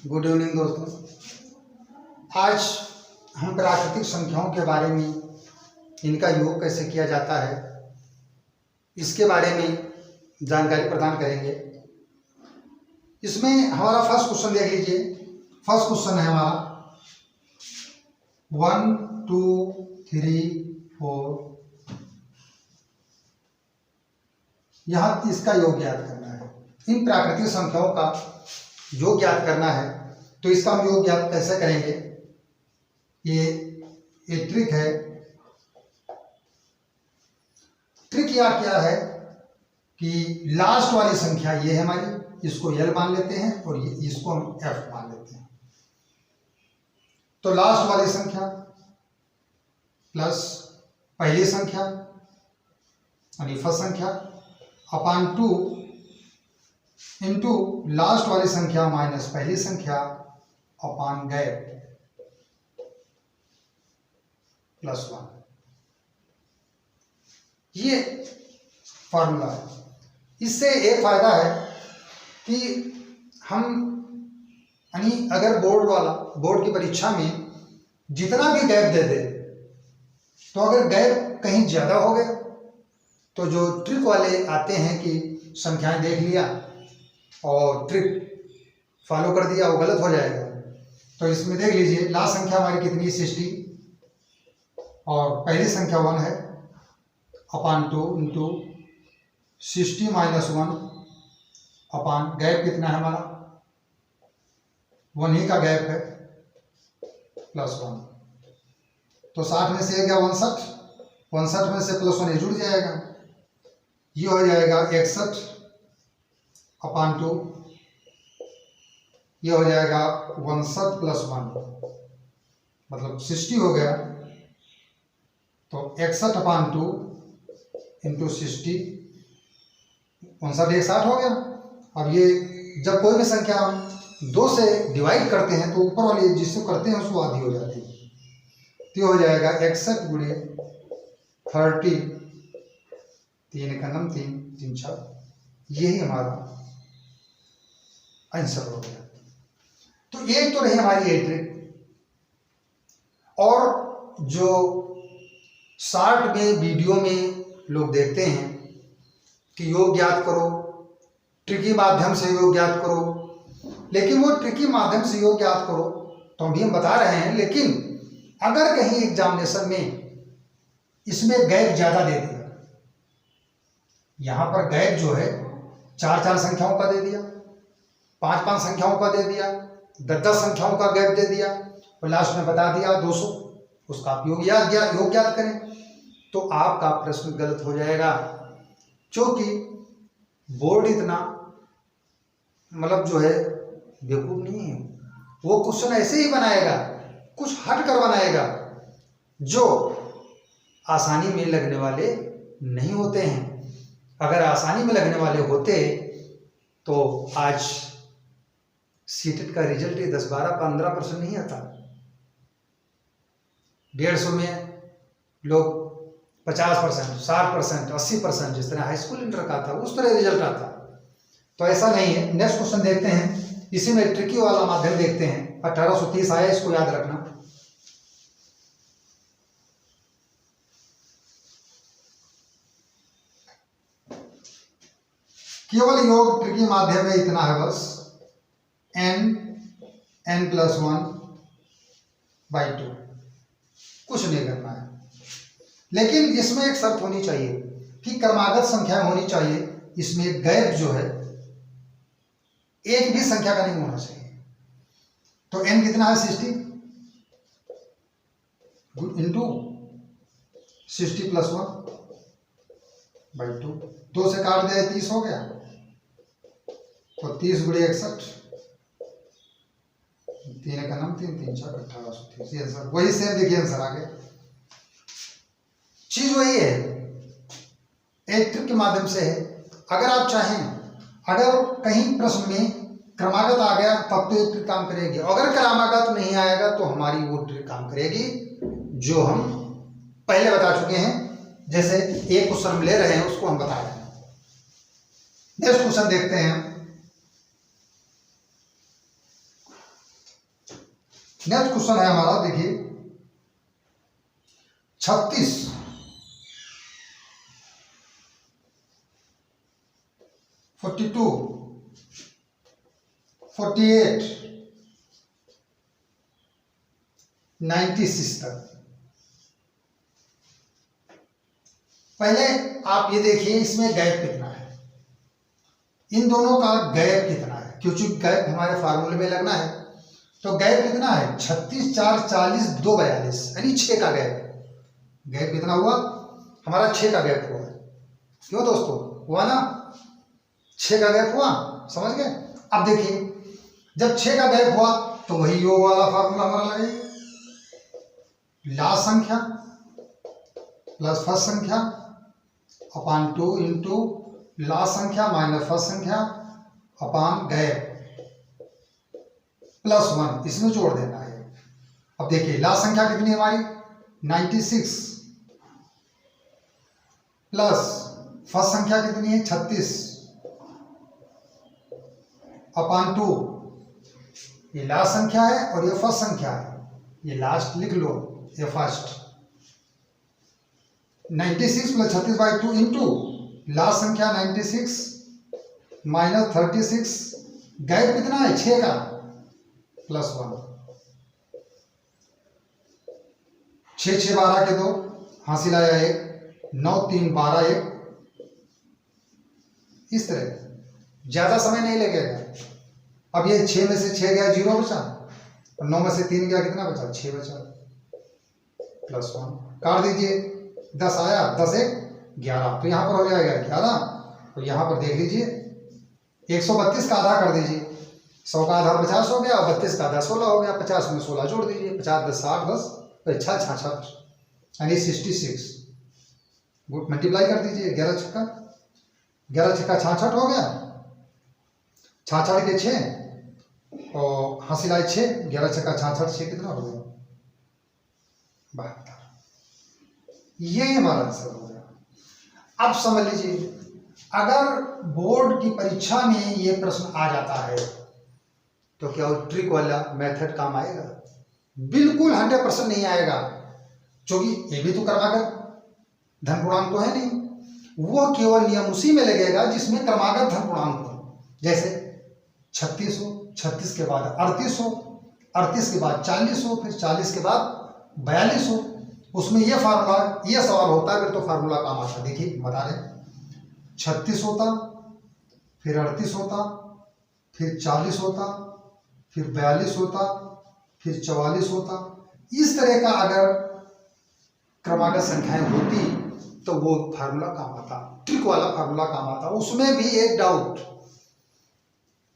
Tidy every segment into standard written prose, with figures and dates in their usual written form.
Good evening दोस्तों। आज हम प्राकृतिक संख्याओं के बारे में, इनका योग कैसे किया जाता है, इसके बारे में जानकारी प्रदान करेंगे। इसमें हमारा फर्स्ट क्वेश्चन देख लीजिए। फर्स्ट क्वेश्चन है हमारा 1 2 3 4। यहाँ इसका योग ज्ञात करना है। इन प्राकृतिक संख्याओं का योग ज्ञात करना है, तो इसका हम योग ज्ञात कैसे करेंगे? ये ट्रिक है। ट्रिक यार क्या है कि लास्ट वाली संख्या ये है हमारी, इसको L मान लेते हैं और इसको हम F मान लेते हैं। तो लास्ट वाली संख्या प्लस पहली संख्या यानी फर्स्ट संख्या अपान 2 इंटू लास्ट वाली संख्या माइनस पहली संख्या अपान गैप प्लस 1। ये फॉर्मूला है। इससे एक फायदा है कि हम यानी अगर बोर्ड की परीक्षा में जितना भी गैप दे दे, तो अगर गैप कहीं ज्यादा हो गया तो जो ट्रिक वाले आते हैं कि संख्याएं देख लिया और ट्रिक फॉलो कर दिया, वो गलत हो जाएगा। तो इसमें देख लीजिए, लास्ट संख्या हमारी कितनी 60 और पहली संख्या 1 है अपान 2 इंटू 60 माइनस 1 अपान गैप कितना है हमारा 1 ही का गैप है प्लस 1। तो 60 में से गया 59 में से प्लस 1 ये जुड़ जाएगा, ये हो जाएगा 61 अपान 2, ये हो जाएगा 59 प्लस 1 मतलब 60 हो गया। तो 61 अपान 2 इंटू 60, 59 60 हो गया। अब ये जब कोई भी संख्या हम 2 से डिवाइड करते हैं तो ऊपर वाली जिससे करते हैं उसको आधी हो जाती है। तो हो जाएगा 61 गुणे 30, 3 का नम 3 3 6, यही हमारा आंसर हो गया। तो एक तो रही हमारी ये ट्रिक। और जो शॉर्ट में वीडियो में लोग देखते हैं कि योग ज्ञात करो, ट्रिकी माध्यम से योग ज्ञात करो, लेकिन वो ट्रिकी माध्यम से योग ज्ञात करो तो अभी हम बता रहे हैं, लेकिन अगर कहीं एग्जामिनेशन में इसमें गैप ज्यादा दे दिया, यहां पर गैप जो है 4 संख्याओं का दे दिया, 5 संख्याओं का दे दिया, 10 संख्याओं का गैप दे दिया और लास्ट में बता दिया 200, उसका आप योग ज्ञात करें, तो आपका प्रश्न गलत हो जाएगा। क्योंकि बोर्ड इतना मतलब जो है बेवकूफ नहीं है, वो क्वेश्चन ऐसे ही बनाएगा, कुछ हट कर बनाएगा जो आसानी में लगने वाले नहीं होते हैं। अगर आसानी में लगने वाले होते तो आज सीटेट का रिजल्ट ही 10 12 15% नहीं आता। 150 में लोग 50%, 60%, 80%, जिस तरह हाई स्कूल इंटर का था उस तरह रिजल्ट आता। तो ऐसा नहीं है। नेक्स्ट क्वेश्चन देखते हैं, इसी में ट्रिकी वाला माध्यम देखते हैं। 1830 आया, इसको याद रखना। केवल योग ट्रिकी माध्यम में इतना है बस, n प्लस 1/2, कुछ नहीं करना है। लेकिन इसमें एक शर्त होनी चाहिए कि क्रमागत संख्याएं होनी चाहिए। इसमें गैप जो है एक भी संख्या का नहीं होना चाहिए। तो n कितना है 60 इंटू 60 प्लस 1/2, 2 से काट दिया 30 हो गया। तो 30 गुणे 61, 3 का नम 3 3 6 1830, आंसर वही सेम। देखिए आंसर आ गया। चीज वही है, एक ट्रिक के माध्यम से है। अगर आप चाहें, अगर कहीं प्रश्न में क्रमागत आ गया तब तो ये ट्रिक काम करेगी, अगर क्रमागत नहीं आएगा तो हमारी वो ट्रिक काम करेगी जो हम पहले बता चुके हैं। जैसे एक क्वेश्चन ले रहे हैं उसको हम बता रहे हैं। नेक्स्ट क्वेश्चन देखते हैं। नेक्स्ट क्वेश्चन है हमारा, देखिए 36, 42, 48, 96 तक। पहले आप ये देखिए इसमें गैप कितना है, इन दोनों का गैप कितना है, क्योंकि गैप हमारे फार्मूले में लगना है। तो गैप कितना है, 36, 4, 40, 2, 42, यानी 6 का गैप। गैप कितना हुआ हमारा, 6 का गैप हुआ। क्यों दोस्तों, हुआ ना, 6 का गैप हुआ, समझ गए। अब देखिए जब 6 का गैप हुआ तो वही योग वाला फार्मूला हमारा लगाइए, लास्ट संख्या प्लस फर्स्ट संख्या अपान 2 इंटू लास्ट संख्या माइनस फर्स्ट संख्या अपान गैप प्लस 1, इसमें जोड़ देना है। अब देखिए लास्ट संख्या कितनी है हमारी, 96 प्लस फर्स्ट संख्या कितनी है, 36 अपान 2, ये लास्ट संख्या है और ये फर्स्ट संख्या है, ये लास्ट लिख लो, ये फर्स्ट। 96 प्लस 36/2 इंटू लास्ट संख्या 96 माइनस 36, गैप कितना है 6 का, प्लस 1। 6, 6, 12 के 2, हासिल आया 1, 9, 3, 12, 1। इस तरह ज्यादा समय नहीं लगेगा। अब ये 6 में से 6 गया 0 बचा, और 9 में से 3 गया कितना बचा, 6 बचा, प्लस 1। काट दीजिए, 10 आया, 10, 1, 11, तो यहाँ पर हो जाएगा 11। तो यहाँ पर देख लीजिए 132 का आधा कर दीजिए, 100 का आधा 50 हो गया, और 32 का आधा 16 हो गया, 50 में 16 जोड़ दीजिए, 50, 10, 60, 10, 66, यानी 66। गुड, मल्टीप्लाई कर दीजिए, 11 छक्का 66 हो गया, 66 के 6 और हासिल आए 6, 11 छक्का 66, 6 कितना हो गया, 72। ये हमारा आंसर हो गया। अब समझ लीजिए अगर बोर्ड की परीक्षा में ये प्रश्न आ जाता है तो क्या वो ट्रिक वाला मेथड काम आएगा? बिल्कुल 100% नहीं आएगा, क्योंकि ये भी तो क्रमागत धन पूर्णांक तो है नहीं। वो केवल नियम उसी में लगेगा जिसमें क्रमागत धन पूर्णांक हो, जैसे 36 हो, 36 के बाद 38 हो, 38 के बाद 40 हो, फिर 40 के बाद 42 हो। उसमें ये फार्मूला, ये सवाल होता है फिर तो फार्मूला काम आता। देखिए बता रहे 36 होता, फिर 38 होता, फिर 40 होता, फिर 42 होता, फिर 44 होता। इस तरह का अगर क्रमागत संख्याएं होती तो वो फार्मूला काम आता, ट्रिक वाला फार्मूला काम आता। उसमें भी एक डाउट,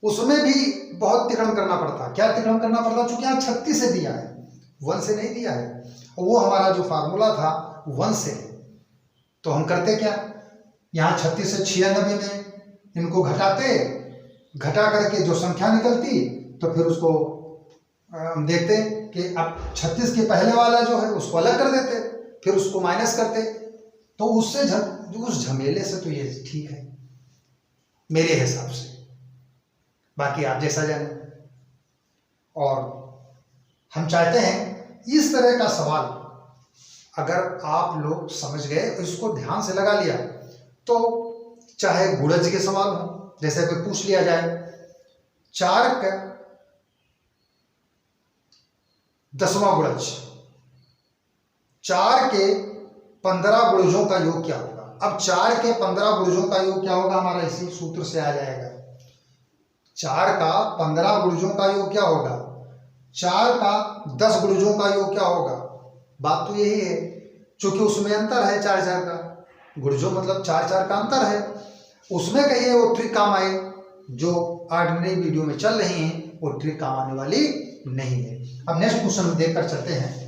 उसमें भी बहुत तिकड़म करना पड़ता। क्या तिकड़म करना पड़ता? चूंकि यहाँ 36 से दिया है, 1 से नहीं दिया है, और वो हमारा जो फार्मूला था 1 से है। तो हम करते क्या, यहाँ 36 से 96 में इनको घटाते, घटा करके जो संख्या निकलती तो फिर उसको हम देखते कि अब 36 के पहले वाला जो है उसको अलग कर देते, फिर उसको माइनस करते। तो उससे उस झमेले से तो ये ठीक है मेरे हिसाब से, बाकी आप जैसा जाने। और हम चाहते हैं इस तरह का सवाल अगर आप लोग समझ गए, इसको ध्यान से लगा लिया, तो चाहे गुणज के सवाल हो, जैसे कोई पूछ लिया जाए 4 का 10वां गुणज, 4 के 15 गुणजों का योग क्या होगा। अब 4 के 15 गुणजों का योग क्या होगा हमारा इसी सूत्र से आ जाएगा। 4 का 15 गुणजों का योग क्या होगा, 4 का 10 गुणजों का योग क्या होगा। बात तो यही है, क्योंकि उसमें अंतर है 4-4 का, गुणजों मतलब 4-4 का अंतर है। उसमें कहिए वो ट्रिक काम आए, जो ऑर्डिनरी वीडियो में चल रही हैं वो ट्रिक काम आने वाली नहीं है। अब नेक्स्ट क्वेश्चन देखकर चलते हैं।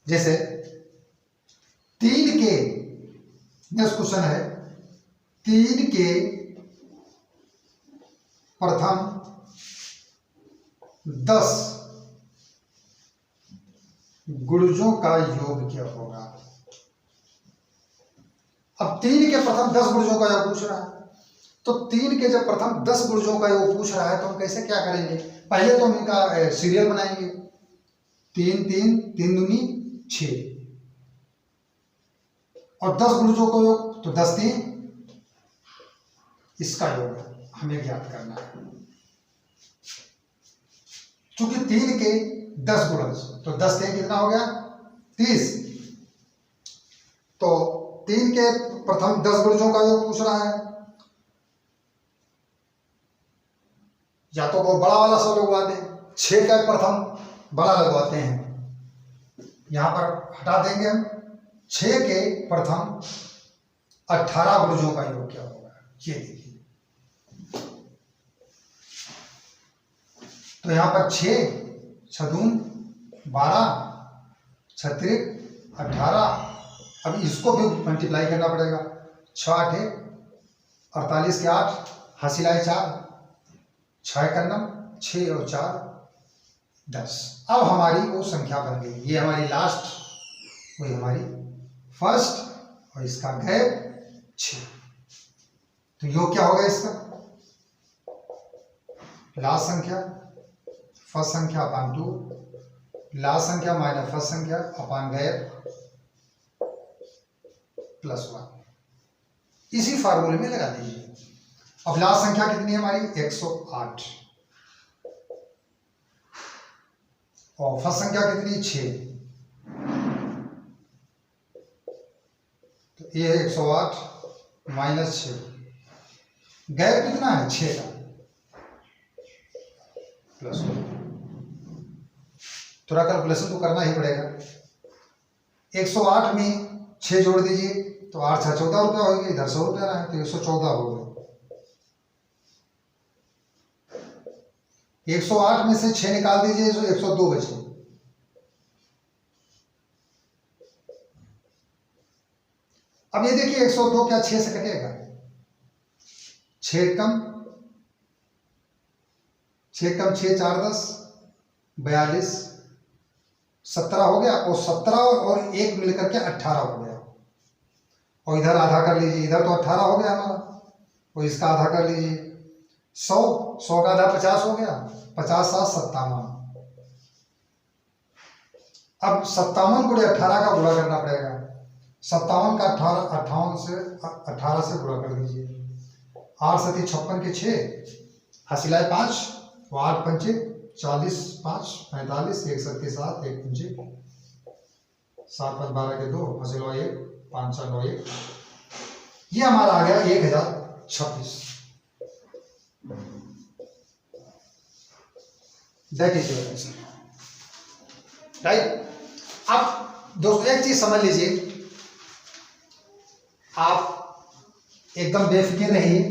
जैसे 3 के, नेक्स्ट क्वेश्चन है 3 के प्रथम 10 गुणजों का योग क्या होगा। अब 3 के प्रथम 10 गुर्जों का योग पूछ रहा है, तो 3 के जब प्रथम 10 गुर्जों का योग पूछ रहा है तो हम कैसे क्या करेंगे, पहले तो हम इनका सीरियल बनाएंगे। 3 3 3 दूनी 6 और 10 गुर्जों का योग तो 10 3, इसका योग हमें ज्ञात करना है। चूंकि 3 के 10 गुणज तो 10 3 कितना हो गया 30, तो 3 के प्रथम 10 गुणजों का योग पूछ रहा है। या तो वो बड़ा वाला सब लगवा दें, 6 का प्रथम बड़ा लगवाते हैं, यहां पर हटा देंगे हम। 6 के प्रथम 18 गुणजों का योग क्या होगा, ये देखिए। तो यहां पर 6 छदून 12 छत्रिक 18, अब इसको भी मल्टीप्लाई करना पड़ेगा। 6 8 48 के 8 हासिलाए 4, 6 का 9 6 और 4 10। अब हमारी वो संख्या बन गई, ये हमारी लास्ट, वही हमारी फर्स्ट और इसका गैप 6। तो योग क्या होगा इसका, लास्ट संख्या फर्स्ट संख्या अपान 2, लास्ट संख्या माइनस फर्स्ट संख्या अपान गैप प्लस 1। इसी फार्मूले में लगा दीजिए। अब लास्ट संख्या कितनी है हमारी 108 और फर्स्ट संख्या कितनी 6, तो ये 108 माइनस 6, गैप कितना है 6 का प्लस 1। थोड़ा कैलकुलेशन तो करना ही पड़ेगा। 108 में 6 जोड़ दीजिए तो 8 6 14 रुपया होगी, इधर 100 रुपया रहा है तो 114 हो गया। 108 में से 6 निकाल दीजिए तो 102 बचे। अब ये देखिए 102 क्या 6 से कटेगा, 6 कम 6 4 10 42 17 हो गया, और 17 और 1 मिलकर के 18 हो गया। और इधर आधा कर लीजिए, इधर तो 18 हो गया हमारा, और इसका आधा कर लीजिए 100 का आधा 50 हो गया, 50 7 57। अब 57 गुणे 18 का गुणा करना पड़ेगा। 57 का 18 से गुणा कर दीजिए। 8 7 56 के 6 हासिलाए 5, 8 पंचे 40 5 45 1 7 7 1 पंचे 7 5 12 के 2 हासिलो 1 5 4 9 1, ये हमारा आ गया 1026। That is your answer, right. अब दोस्तों एक चीज समझ लीजिए, आप एकदम बेफिक्र रहिए,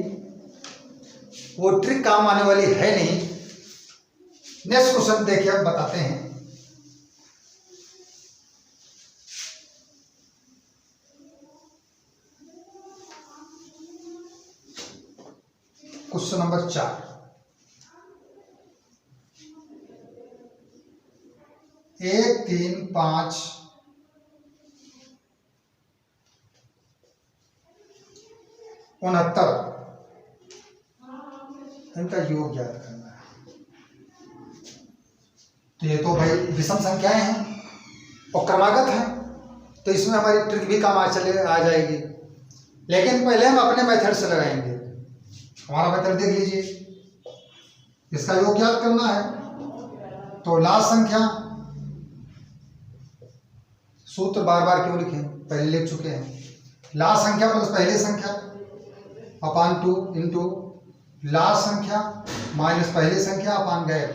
वो ट्रिक काम आने वाली है नहीं। नेक्स्ट क्वेश्चन देखिए, अब बताते हैं। क्वेश्चन नंबर 4, 1 3 5 69 इनका योग ज्ञात करना है। तो ये तो भाई विषम संख्याएं हैं और क्रमागत हैं, तो इसमें हमारी ट्रिक भी काम आ जाएगी। लेकिन पहले हम अपने मेथड से लगाएंगे। हमारा मेथड देख लीजिए, इसका योग ज्ञात करना है। तो लास्ट संख्या, सूत्र बार बार क्यों लिखें, पहले लिख चुके हैं। लास्ट संख्या प्लस पहली संख्या अपान 2 इंटू लास्ट संख्या माइनस पहली संख्या अपान गैप।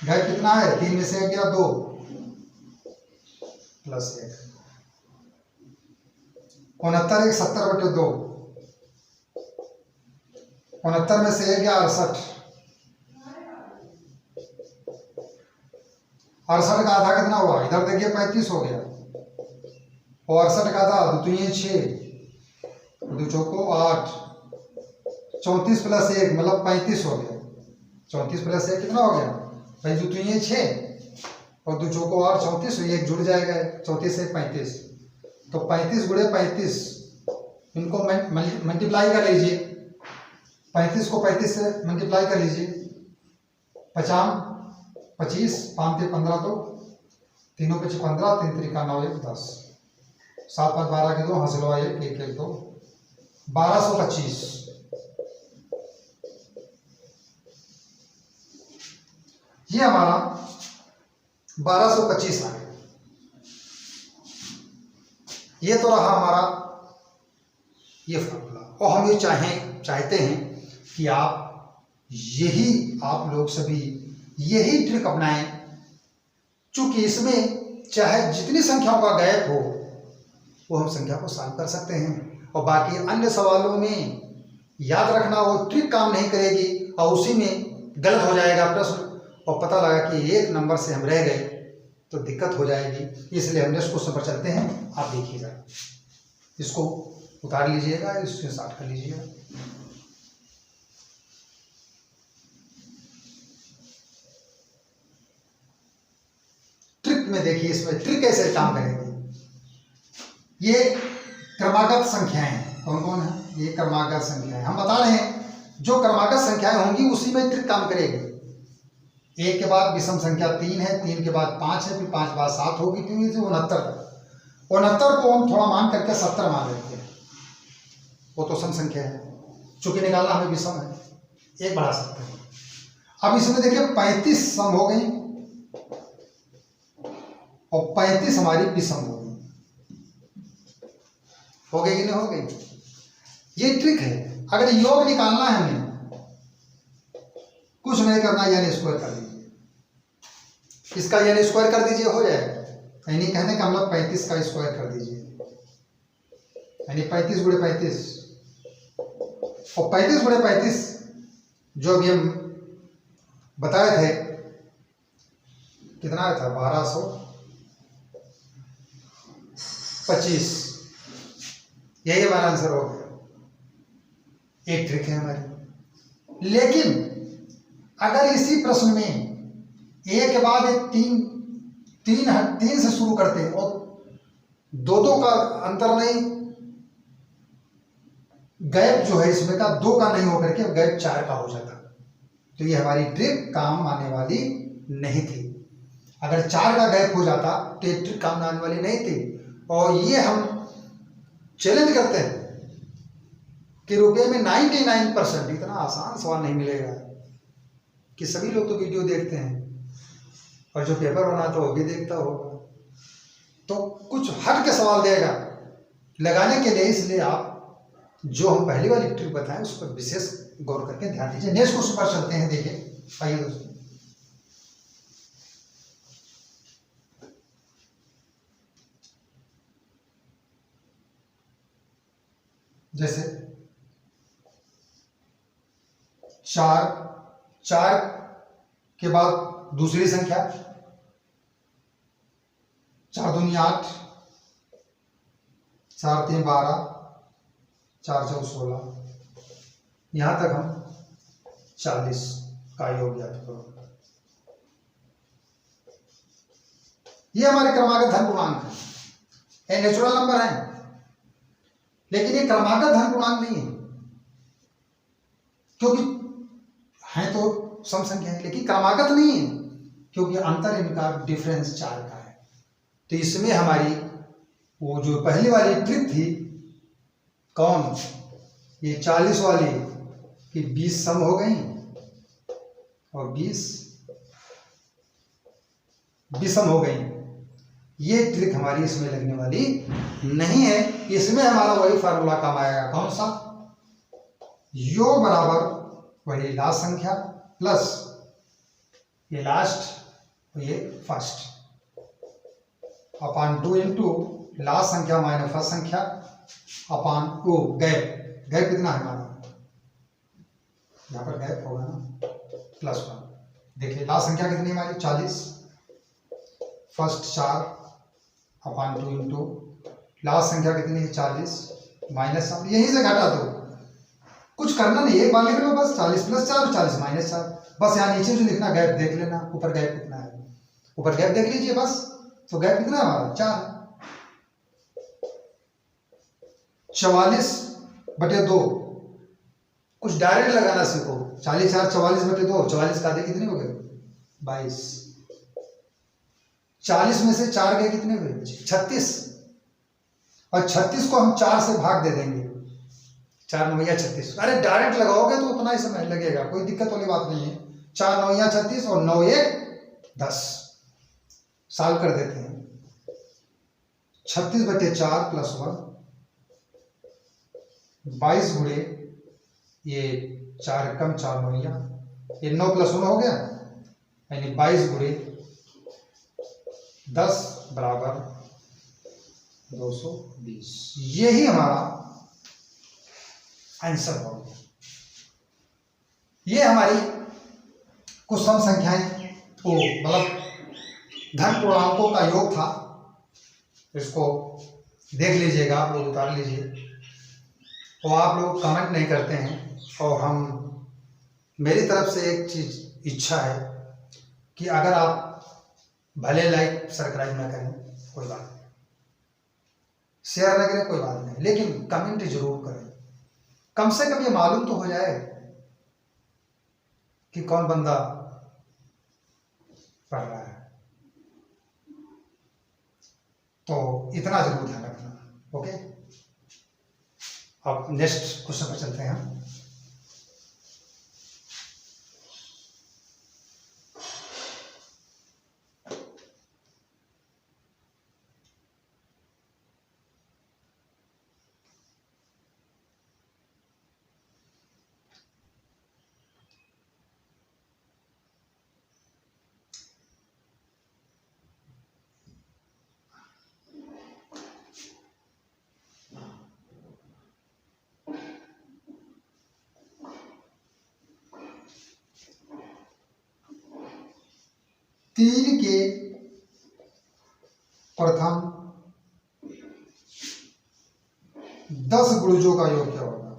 गैप कितना है 3 में से 1 गया 2 प्लस 1। 69 1 70/2, 69 में से 1 गया 68, 68 का आधा कितना हुआ, इधर देखिए 35 हो गया, और 68 का आधा 2 दूनी 6 2 चौको 8, 34 प्लस 1 मतलब 35 हो गया। 34 प्लस 1 कितना हो गया भाई, 2 दूनी 6 और 2 चौको 8 34, 1 जुड़ जाएगा, 34 से 35, तो 35 गुणे 35 इनको मल्टीप्लाई कर लीजिए, 35 को 35 से मल्टीप्लाई कर लीजिए, 50 25 5 ते 15 तो तीनों पे 15, 3 3 9 1 10, 7 5 12 के 2 हासिल हुआ 1 1 1 2, 1225। ये हमारा 1225 आ गया। ये तो रहा हमारा ये फॉर्मूला। और हम ये चाहते हैं कि आप लोग सभी यही ट्रिक अपनाएं, चूंकि इसमें चाहे जितनी संख्याओं का गैप हो वो हम संख्या को सॉल्व कर सकते हैं, और बाकी अन्य सवालों में याद रखना वो ट्रिक काम नहीं करेगी और उसी में गलत हो जाएगा प्रश्न और पता लगा कि एक नंबर से हम रह गए तो दिक्कत हो जाएगी। इसलिए हम नेक्स्ट क्वेश्चन पर चलते हैं। आप देखिएगा, इसको उतार लीजिएगा, इसको स्टार्ट कर लीजिएगा। ट्रिक में देखिए, इसमें ट्रिक कैसे काम करेगी। ये क्रमागत संख्याएं हैं, कौन कौन है ये क्रमागत संख्याएं। हम बता रहे हैं जो क्रमागत संख्याएं होंगी उसी में ट्रिक काम करेगी। 1 के बाद विषम संख्या 3 है, 3 के बाद 5 है, फिर 5 के बाद 7 होगी, क्योंकि 69 तक। 69 को हम थोड़ा मान करके 70 मान लेते हैं, वो तो सम संख्या है, चूंकि निकालना हमें विषम है, एक बढ़ा सकते हैं। अब इसमें देखिए 35 सम हो गई और 35 हमारी विषम हो गई कि नहीं हो गई। ये ट्रिक है। अगर योग निकालना है हमें, कुछ नहीं करना, यानी स्क्वायर कर दीजिए, इसका यानी स्क्वायर कर दीजिए, हो जाएगा। यानी कहने का मतलब 35 का स्क्वायर कर दीजिए, यानी 35 गुणे 35, और 35 गुणे 35 जो अभी हम बताए थे कितना था, 1225, यही हमारा आंसर हो गया। एक ट्रिक है हमारी। लेकिन अगर इसी प्रश्न में एक के बाद एक तीन से शुरू करते हैं और दो का अंतर नहीं, गैप जो है इसमें का 2 का नहीं होकर के गैप 4 का हो जाता, तो ये हमारी ट्रिक काम आने वाली नहीं थी। अगर 4 का गैप हो जाता तो ये ट्रिक काम आने वाली नहीं थी। और ये हम चैलेंज करते हैं कि रुपये में 99%, इतना आसान सवाल नहीं मिलेगा कि सभी लोग तो वीडियो देखते हैं और जो पेपर बनाता वो भी देखता होगा, तो कुछ हट के सवाल देगा लगाने के लिए। इसलिए आप जो हम पहली वाली ट्रिक बताएं उस पर विशेष गौर करके ध्यान दीजिए। नेक्स्ट क्वेश्चन पर चलते हैं। देखिए, आइए दोस्तों, जैसे 4 के बाद दूसरी संख्या 4 दूनी 8, 4 3 12, 4 4 16, यहां तक हम 40 का योग ज्ञात करो। ये हमारे क्रमागत धन पूर्णांक है, नेचुरल नंबर है, लेकिन ये क्रमागत धन पूर्णांक नहीं है, क्योंकि है तो सम संख्या है, लेकिन क्रमागत नहीं है, क्योंकि अंतर इनका डिफरेंस 4 का है। तो इसमें हमारी वो जो पहली वाली ट्रिक थी, कौन, ये 40 वाली कि 20 सम हो गई और 20 विषम हो गई, ये ट्रिक हमारी इसमें लगने वाली नहीं है। इसमें हमारा वही फार्मूला काम आएगा, कौन सा, योग बराबर वही लास्ट संख्या प्लस ये लास्ट और ये फर्स्ट अपान 2 इंटू लास्ट संख्या माइनस फर्स्ट संख्या अपान गैप कितना है हमारा, यहाँ पर गैप होगा ना, +1। देखिए लास्ट संख्या कितनी हमारी 40, फर्स्ट 4 अपान 2 इंटू लास्ट संख्या कितनी है 40 माइनस, यहीं से घटा दो, कुछ करना नहीं, एक बार लिख लो बस, 40 + 4 40 - 4, बस यहाँ नीचे जो लिखना गैप देख लेना, ऊपर गैप कितना है, ऊपर गैप देख लीजिए बस, तो गैप कितना है हमारा 4। 44/2, कुछ डायरेक्ट लगाना सीखो। 40 4 44/2, 44 का आधे कितने हो गए? 22। 40 में से 4 गए कितने हुए? 36। और 36 को हम 4 से भाग दे देंगे, 4 9 36। अरे डायरेक्ट लगाओगे तो उतना ही समय लगेगा, कोई दिक्कत वाली बात नहीं है। 4 9 36 और 9 1 10। सॉल्व कर देते हैं। 36/4 + 1, 22 गुणे ये 4 कम 4 9, ये 9 + 1 हो गया, यानी 22 गुणे 10 बराबर 220। यही हमारा आंसर हो गया। ये हमारी कुछ सम संख्याएं तो मतलब धन पूर्णांकों का योग था। इसको देख लीजिएगा, आप लोग उतार लीजिए। तो आप लोग कमेंट नहीं करते हैं, और हम मेरी तरफ से एक चीज इच्छा है कि अगर आप भले लाइक सब्सक्राइब ना करें कोई बात नहीं, शेयर ना करें कोई बात नहीं, लेकिन कमेंट जरूर करें। कम से कम ये मालूम तो हो जाए कि कौन बंदा पढ़ रहा है। तो इतना जरूर ध्यान रखना। ओके, अब नेक्स्ट क्वेश्चन पर चलते हैं हम। तीन के प्रथम 10 गुणजों का योग क्या होगा?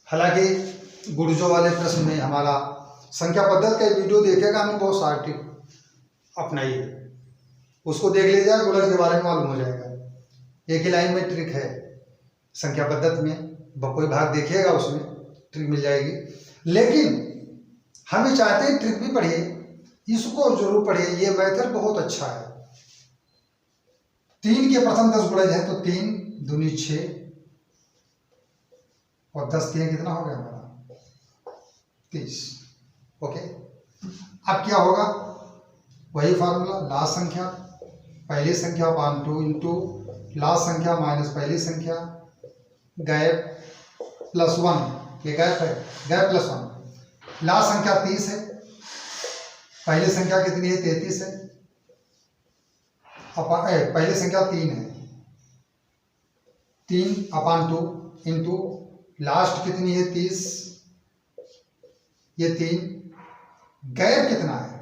हालांकि गुणजों वाले प्रश्न में हमारा संख्या पद्धति का वीडियो देखेगा, हमने बहुत सारा ट्रिक अपनाई है, उसको देख लीजिएगा, गुणज के बारे में मालूम हो जाएगा। एक ही लाइन में ट्रिक है संख्या पद्धति में, कोई भाग देखिएगा उसमें ट्रिक मिल जाएगी। लेकिन हम भी चाहते हैं ट्रिक भी पढ़िए, इसको जरूर पढ़िए, ये मेथड बहुत अच्छा है। 3 के प्रथम 10 गुणज है तो 3 दूनी 6 और 10 3 कितना हो गया हमारा? 30। ओके, अब क्या होगा? वही फार्मूला, लास्ट संख्या पहली संख्या अपान 2 इंटू लास्ट संख्या माइनस पहली संख्या, गैप +1, ये गैप है, गैप +1। लास्ट संख्या 30 है, पहली संख्या कितनी है? 33 है। पहली संख्या 3 है, 3/2 इंटू लास्ट कितनी है? 30, ये 3। गैप कितना है?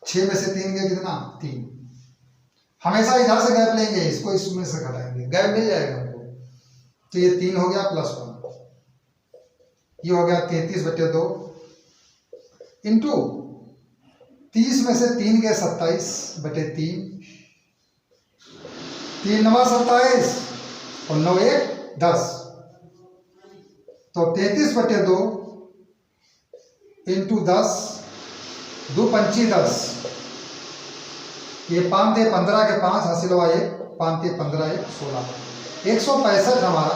6 में से 3 गया कितना? 3। हमेशा इधर से गैप लेंगे, इसको इसमें से घटाएंगे, गैप मिल जाएगा हमको। तो ये 3 हो गया +1, ये हो गया 33/2 इंटू 30 में से 3 गए 27/3, 3 9 27 और 9 1 10, तो 33/2 इंटू 10, 2 पंची 10, ये 5 × 15 के 5 हासिल हुआ, 1 5 × 15 1 16, 165 हमारा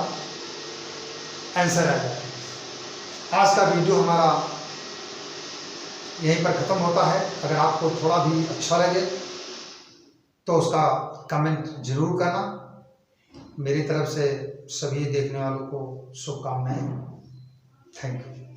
आंसर है। आज का वीडियो हमारा यहीं पर ख़त्म होता है। अगर आपको थोड़ा भी अच्छा लगे तो उसका कमेंट जरूर करना। मेरी तरफ से सभी देखने वालों को शुभकामनाएं। Thank you.